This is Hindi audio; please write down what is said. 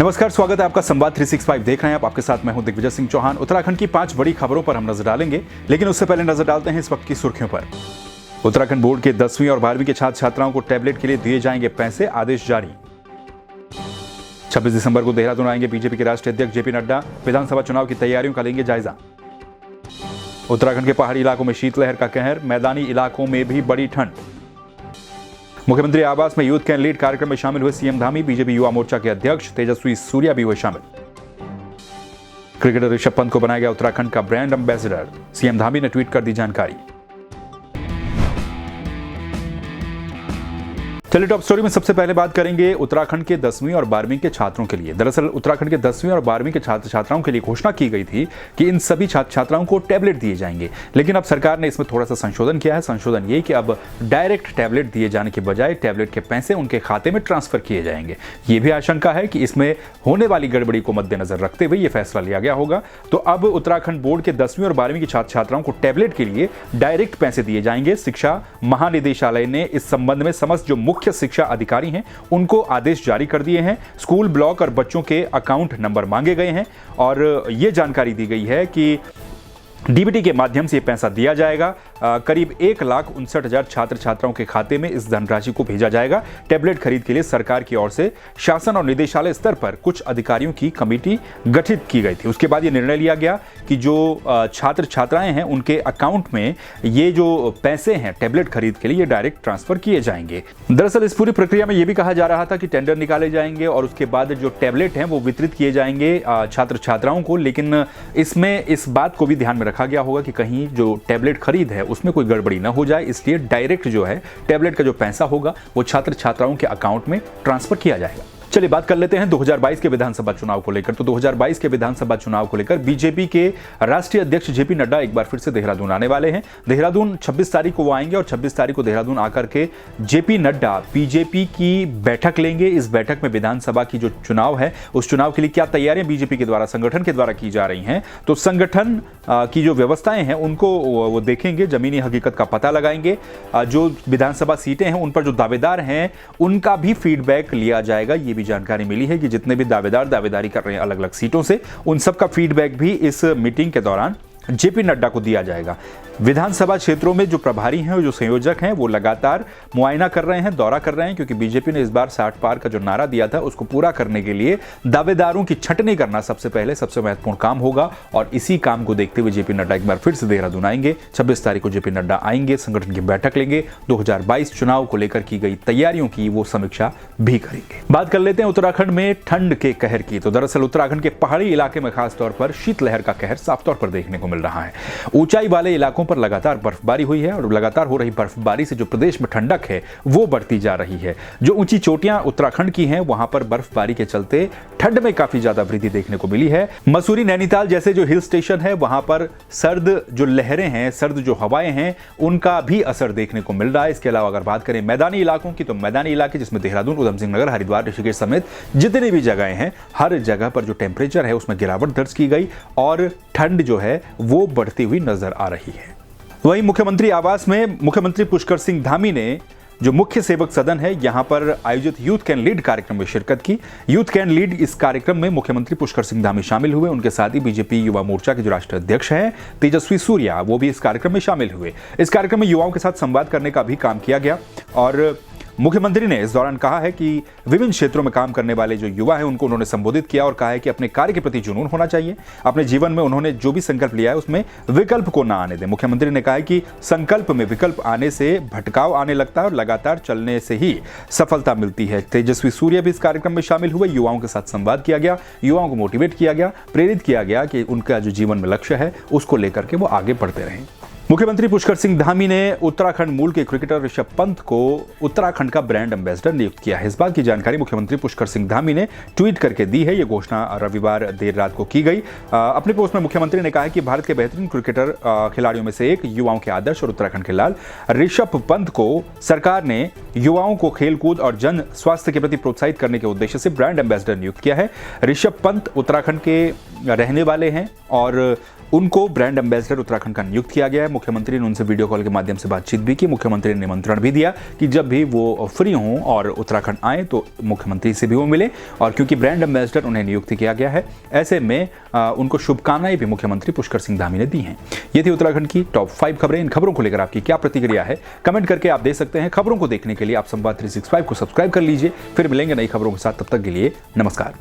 नमस्कार, स्वागत है आपका संवाद 365 देख रहे हैं आप। आपके साथ मैं हूं दिग्विजय सिंह चौहान। उत्तराखंड की 5 बड़ी खबरों पर हम नजर डालेंगे, लेकिन उससे पहले नजर डालते हैं इस वक्त की सुर्खियों पर। उत्तराखंड बोर्ड के 10वीं और 12वीं के छात्र छात्राओं को टैबलेट के लिए दिए जाएंगे पैसे, आदेश जारी। 26 दिसंबर को देहरादून आएंगे बीजेपी के राष्ट्रीय अध्यक्ष जेपी नड्डा, विधानसभा चुनाव की तैयारियों का लेंगे जायजा। उत्तराखंड के पहाड़ी इलाकों में शीतलहर का कहर, मैदानी इलाकों में भी बड़ी ठंड। मुख्यमंत्री आवास में यूथ कैन लीड कार्यक्रम में शामिल हुए सीएम धामी, बीजेपी युवा मोर्चा के अध्यक्ष तेजस्वी सूर्या भी हुए शामिल। क्रिकेटर ऋषभ पंत को बनाया गया उत्तराखंड का ब्रांड एम्बेसडर, सीएम धामी ने ट्वीट कर दी जानकारी। चलिए टॉप स्टोरी में सबसे पहले बात करेंगे उत्तराखंड के 10वीं और 12वीं के छात्रों के लिए। दरअसल उत्तराखंड के 10वीं और 12वीं के छात्र छात्राओं के लिए घोषणा की गई थी कि इन सभी छात्र छात्राओं को टैबलेट दिए जाएंगे, लेकिन अब सरकार ने इसमें थोड़ा सा संशोधन किया है। संशोधन ये कि अब डायरेक्ट टैबलेट दिए जाने के बजाय टैबलेट के पैसे उनके खाते में ट्रांसफर किए जाएंगे। ये भी आशंका है कि इसमें होने वाली गड़बड़ी को मद्देनजर रखते हुए यह फैसला लिया गया होगा। तो अब उत्तराखंड बोर्ड के 10वीं और 12वीं के छात्र छात्राओं को टैबलेट के लिए डायरेक्ट पैसे दिए जाएंगे। शिक्षा महानिदेशालय ने इस संबंध में समस्त जो मुख्य शिक्षा अधिकारी हैं उनको आदेश जारी कर दिए हैं। स्कूल, ब्लॉक और बच्चों के अकाउंट नंबर मांगे गए हैं और यह जानकारी दी गई है कि डीबीटी के माध्यम से पैसा दिया जाएगा। करीब 1,59,000 छात्र छात्राओं के खाते में इस धनराशि को भेजा जाएगा। टैबलेट खरीद के लिए सरकार की ओर से शासन और निदेशालय स्तर पर कुछ अधिकारियों की कमेटी गठित की गई थी। उसके बाद यह निर्णय लिया गया कि जो छात्र छात्राएं हैं उनके अकाउंट में ये जो पैसे हैं टैबलेट खरीद के लिए ये डायरेक्ट ट्रांसफर किए जाएंगे। दरअसल इस पूरी प्रक्रिया में यह भी कहा जा रहा था कि टेंडर निकाले जाएंगे और उसके बाद जो टैबलेट हैं वो वितरित किए जाएंगे छात्र छात्राओं को, लेकिन इसमें इस बात को भी ध्यान में रखा गया होगा कि कहीं जो टैबलेट खरीद है उसमें कोई गड़बड़ी ना हो जाए, इसलिए डायरेक्ट जो है टैबलेट का जो पैसा होगा वो छात्र छात्राओं के अकाउंट में ट्रांसफर किया जाएगा। चलिए बात कर लेते हैं 2022 के विधानसभा चुनाव को लेकर। तो 2022 के विधानसभा चुनाव को लेकर बीजेपी के राष्ट्रीय अध्यक्ष जेपी नड्डा एक बार फिर से देहरादून आने वाले हैं। देहरादून 26 तारीख को वो आएंगे और 26 तारीख को देहरादून आकर के जेपी नड्डा बीजेपी की बैठक लेंगे। इस बैठक में विधानसभा की जो चुनाव है उस चुनाव के लिए क्या तैयारियां बीजेपी के द्वारा, संगठन के द्वारा की जा रही हैं, तो संगठन की जो व्यवस्थाएं हैं उनको वो देखेंगे, जमीनी हकीकत का पता लगाएंगे। जो विधानसभा सीटें हैं उन पर जो दावेदार हैं उनका भी फीडबैक लिया जाएगा। ये जानकारी मिली है कि जितने भी दावेदार दावेदारी कर रहे हैं अलग अलग सीटों से, उन सबका फीडबैक भी इस मीटिंग के दौरान जेपी नड्डा को दिया जाएगा। विधानसभा क्षेत्रों में जो प्रभारी हैं, जो संयोजक हैं, वो लगातार मुआयना कर रहे हैं, दौरा कर रहे हैं, क्योंकि बीजेपी ने इस बार 60 पार का जो नारा दिया था उसको पूरा करने के लिए दावेदारों की छंटनी करना सबसे पहले सबसे महत्वपूर्ण काम होगा। और इसी काम को देखते हुए जेपी नड्डा एक बार फिर से देहरादून आएंगे। 26 तारीख को जेपी नड्डा आएंगे, संगठन की बैठक लेंगे, 2022 चुनाव को लेकर की गई तैयारियों की वो समीक्षा भी करेंगे। बात कर लेते हैं उत्तराखंड में ठंड के कहर की। तो दरअसल उत्तराखंड के पहाड़ी इलाके में खासतौर पर शीतलहर का कहर साफ तौर पर देखने को मिल रहा है। ऊंचाई वाले इलाकों पर लगातार बर्फबारी हुई है और लगातार हो रही बर्फबारी से जो प्रदेश में ठंडक है वो बढ़ती जा रही है। जो ऊंची चोटियां उत्तराखंड की हैं वहां पर बर्फबारी के चलते ठंड में काफी ज्यादा वृद्धि देखने को मिली है। मसूरी, नैनीताल जैसे जो हिल स्टेशन है वहां पर सर्द जो लहरें हैं, सर्द जो हवाएं हैं, उनका भी असर देखने को मिल रहा है। इसके अलावा अगर बात करें मैदानी इलाकों की, तो मैदानी इलाके जिसमें देहरादून, उधमसिंह नगर, हरिद्वार, ऋषिकेश समेत जितनी भी जगहें हैं, हर जगह पर जो टेम्परेचर है उसमें गिरावट दर्ज की गई और ठंड जो है वो बढ़ती हुई नजर आ रही है। वहीं मुख्यमंत्री आवास में मुख्यमंत्री पुष्कर सिंह धामी ने जो मुख्य सेवक सदन है यहां पर आयोजित यूथ कैन लीड कार्यक्रम में शिरकत की। यूथ कैन लीड इस कार्यक्रम में मुख्यमंत्री पुष्कर सिंह धामी शामिल हुए। उनके साथ ही बीजेपी युवा मोर्चा के जो राष्ट्रीय अध्यक्ष हैं तेजस्वी सूर्या, वो भी इस कार्यक्रम में शामिल हुए। इस कार्यक्रम में युवाओं के साथ संवाद करने का भी काम किया गया और मुख्यमंत्री ने इस दौरान कहा है कि विभिन्न क्षेत्रों में काम करने वाले जो युवा हैं उनको उन्होंने संबोधित किया और कहा है कि अपने कार्य के प्रति जुनून होना चाहिए। अपने जीवन में उन्होंने जो भी संकल्प लिया है उसमें विकल्प को ना आने दें। मुख्यमंत्री ने कहा है कि संकल्प में विकल्प आने से भटकाव आने लगता है और लगातार चलने से ही सफलता मिलती है। तेजस्वी सूर्य भी इस कार्यक्रम में शामिल हुए। युवाओं के साथ संवाद किया गया, युवाओं को मोटिवेट किया गया, प्रेरित किया गया कि उनका जो जीवन में लक्ष्य है उसको लेकर के वो आगे बढ़ते रहें। मुख्यमंत्री पुष्कर सिंह धामी ने उत्तराखंड मूल के क्रिकेटर ऋषभ पंत को उत्तराखंड का ब्रांड एम्बेसडर नियुक्त किया है। इस बात की जानकारी मुख्यमंत्री पुष्कर सिंह धामी ने ट्वीट करके दी है। यह घोषणा रविवार देर रात को की गई। अपने पोस्ट में मुख्यमंत्री ने कहा है कि भारत के बेहतरीन क्रिकेटर खिलाड़ियों में से एक, युवाओं के आदर्श और उत्तराखंड के लाल ऋषभ पंत को सरकार ने युवाओं को खेलकूद और जन स्वास्थ्य के प्रति प्रोत्साहित करने के उद्देश्य से ब्रांड एम्बेसडर नियुक्त किया है। ऋषभ पंत उत्तराखंड के रहने वाले हैं और उनको ब्रांड एम्बेसडर उत्तराखंड का नियुक्त किया गया है। मुख्यमंत्री ने उनसे वीडियो कॉल के माध्यम से बातचीत भी की। मुख्यमंत्री ने निमंत्रण भी दिया कि जब भी वो फ्री हों और उत्तराखंड आए तो मुख्यमंत्री से भी वो मिले, और क्योंकि ब्रांड एम्बेसडर उन्हें नियुक्त किया गया है, ऐसे में उनको शुभकामनाएं भी मुख्यमंत्री पुष्कर सिंह धामी ने दी हैं। ये थी उत्तराखंड की टॉप 5 खबरें। इन खबरों को लेकर आपकी क्या प्रतिक्रिया है, कमेंट करके आप दे सकते हैं। खबरों को देखने के लिए आप संवाद 365 को सब्सक्राइब कर लीजिए। फिर मिलेंगे नई खबरों के साथ, तब तक के लिए नमस्कार।